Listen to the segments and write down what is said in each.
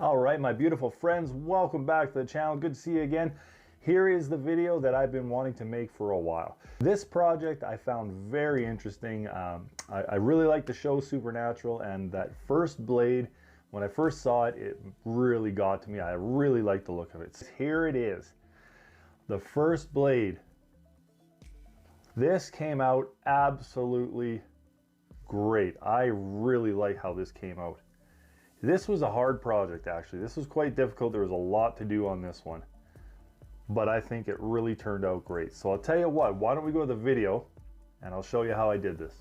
All right, my beautiful friends, welcome back to the channel. Good to see you again. Here is the video that I've been wanting to make for a while. This project I found very interesting. I really like the show Supernatural, and that first blade, when I first saw it, it really got to me. I really like the look of it. So here it is, the first blade. This came out absolutely great. I really like how this came out. This was a hard project, actually. This was quite difficult. There was a lot to do on this one, but I think it really turned out great. So I'll tell you what, why don't we go to the video and I'll show you how I did this.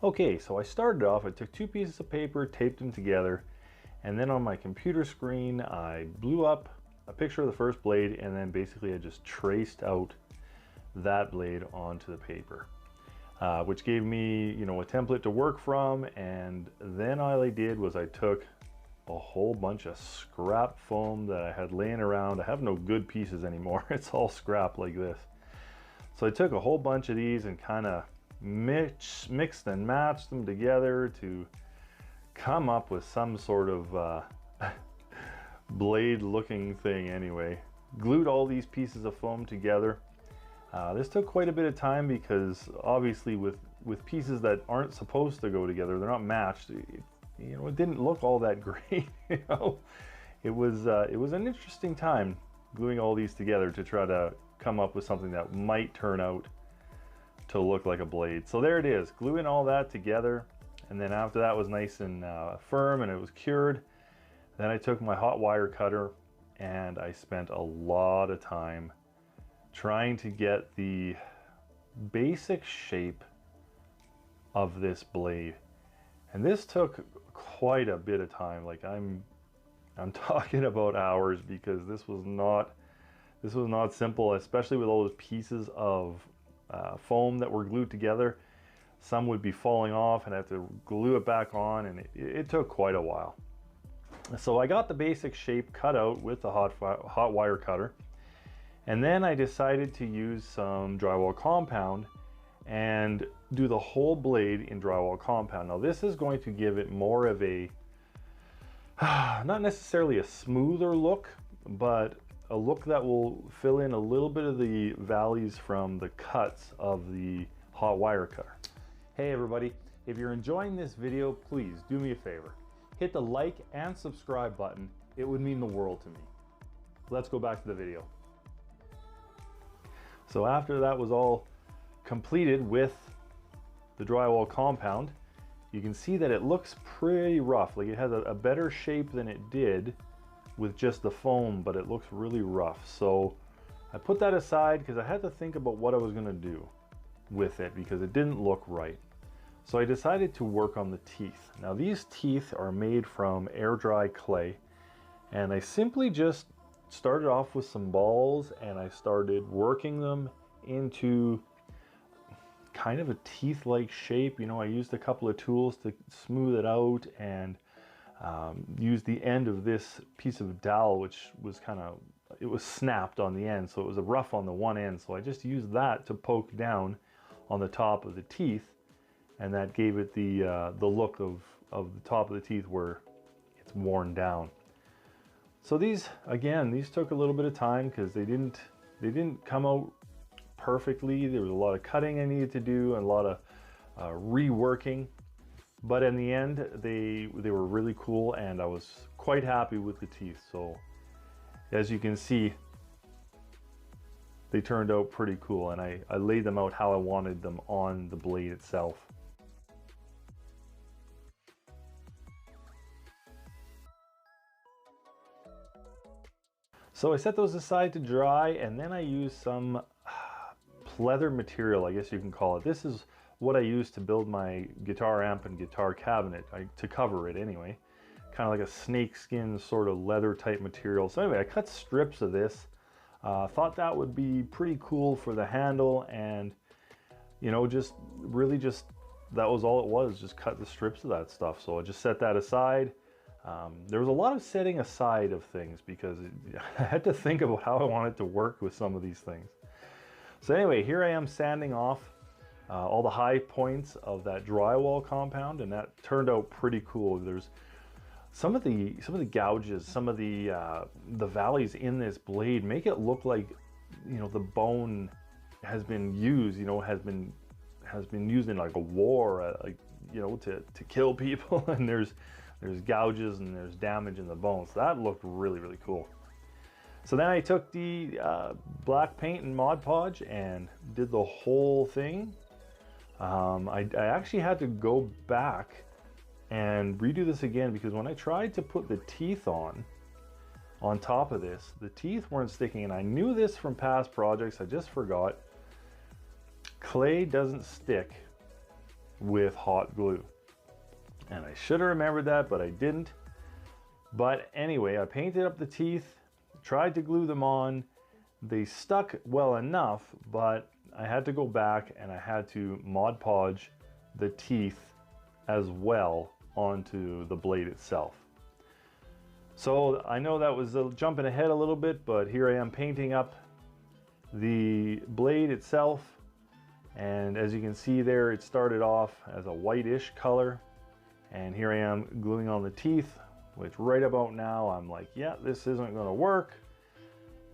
Okay, so I started off, I took two pieces of paper, taped them together, and then on my computer screen, I blew up a picture of the first blade, and then basically I just traced out that blade onto the paper. Which gave me, a template to work from, and then all I did was I took a whole bunch of scrap foam that I had laying around. I have no good pieces anymore. It's all scrap like this. So I took a whole bunch of these and kind of mixed and matched them together to come up with some sort of blade looking thing anyway. Glued all these pieces of foam together. This took quite a bit of time because obviously with pieces that aren't supposed to go together, they're not matched, it didn't look all that great. It was an interesting time gluing all these together to try to come up with something that might turn out to look like a blade. So there it is, gluing all that together, and then after that was nice and firm and it was cured, then I took my hot wire cutter and I spent a lot of time trying to get the basic shape of this blade. And this took quite a bit of time. Like I'm talking about hours, because this was not simple, especially with all those pieces of foam that were glued together. Some would be falling off and I have to glue it back on, and it took quite a while. So I got the basic shape cut out with the hot wire cutter. And then I decided to use some drywall compound and do the whole blade in drywall compound. Now this is going to give it more of a, not necessarily a smoother look, but a look that will fill in a little bit of the valleys from the cuts of the hot wire cutter. Hey everybody, if you're enjoying this video, please do me a favor. Hit the like and subscribe button. It would mean the world to me. Let's go back to the video. So after that was all completed with the drywall compound, you can see that it looks pretty rough. Like it has a better shape than it did with just the foam, but it looks really rough. So I put that aside because I had to think about what I was going to do with it, because it didn't look right. So I decided to work on the teeth. Now these teeth are made from air dry clay, and I simply just started off with some balls and I started working them into kind of a teeth-like shape. I used a couple of tools to smooth it out, and used the end of this piece of dowel, which was it was snapped on the end, so it was rough on the one end. So I just used that to poke down on the top of the teeth, and that gave it the look of the top of the teeth where it's worn down. So these took a little bit of time because they didn't come out perfectly. There was a lot of cutting I needed to do and a lot of reworking, but in the end they were really cool, and I was quite happy with the teeth. So as you can see, they turned out pretty cool, and I laid them out how I wanted them on the blade itself. So I set those aside to dry, and then I used some pleather material, I guess you can call it. This is what I used to build my guitar amp and guitar cabinet, to cover it anyway. Kind of like a snakeskin sort of leather type material. So anyway, I cut strips of this. Thought that would be pretty cool for the handle, and just that was all it was, just cut the strips of that stuff. So I just set that aside. There was a lot of setting aside of things because I had to think about how I wanted to work with some of these things. So anyway, here I am sanding off all the high points of that drywall compound, and that turned out pretty cool. There's some of the gouges, some of the valleys in this blade make it look like, you know, the bone has been used, you know, has been used in like a war, like, you know, to kill people. And there's gouges and there's damage in the bones. So that looked really, really cool. So then I took the black paint and Mod Podge and did the whole thing. I actually had to go back and redo this again, because when I tried to put the teeth on top of this, the teeth weren't sticking. And I knew this from past projects, I just forgot. Clay doesn't stick with hot glue. And I should have remembered that, but I didn't. But anyway, I painted up the teeth, tried to glue them on. They stuck well enough, but I had to go back and I had to Mod Podge the teeth as well onto the blade itself. So I know that was jumping ahead a little bit, but here I am painting up the blade itself. And as you can see there, it started off as a whitish color. And here I am gluing on the teeth, which right about now I'm like, yeah, this isn't gonna work,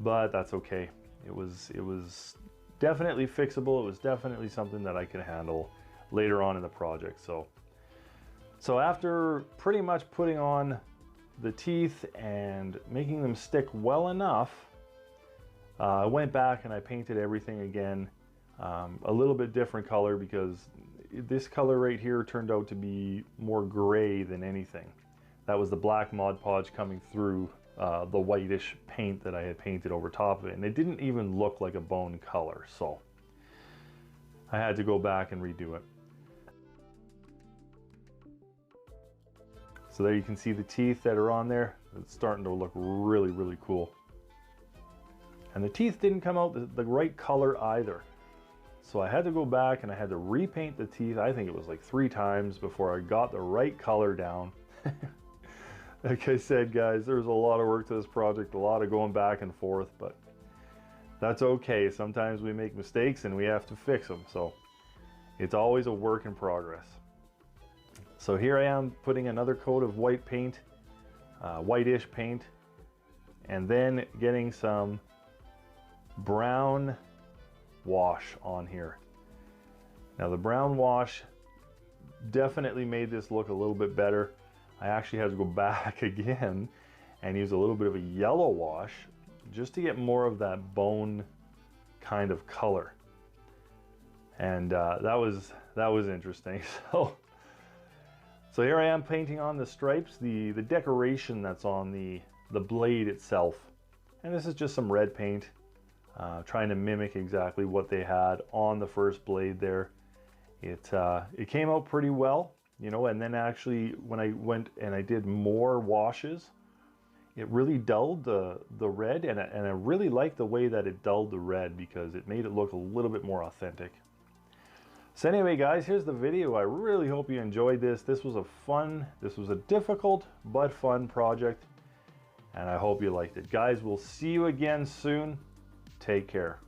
but that's okay. It was definitely fixable. It was definitely something that I could handle later on in the project. So after pretty much putting on the teeth and making them stick well enough, I went back and I painted everything again, a little bit different color, because this color right here turned out to be more gray than anything. That was the black Mod Podge coming through the whitish paint that I had painted over top of it, and it didn't even look like a bone color, so I had to go back and redo it. So there you can see the teeth that are on there. It's starting to look really, really cool. And the teeth didn't come out the right color either. So I had to go back and I had to repaint the teeth. I think it was like 3 times before I got the right color down. Like I said, guys, there's a lot of work to this project, a lot of going back and forth, but that's okay. Sometimes we make mistakes and we have to fix them. So it's always a work in progress. So here I am putting another coat of white paint, whitish paint, and then getting some brown wash on here. Now the brown wash definitely made this look a little bit better. I actually had to go back again and use a little bit of a yellow wash just to get more of that bone kind of color. And that was interesting. So here I am painting on the stripes, the decoration that's on the blade itself. And this is just some red paint, trying to mimic exactly what they had on the first blade there. It came out pretty well, you know, and then actually when I went and I did more washes, it really dulled the red, and I really liked the way that it dulled the red, because it made it look a little bit more authentic. So anyway, guys, here's the video. I really hope you enjoyed this. This was a difficult but fun project, and I hope you liked it. Guys, we'll see you again soon. Take care.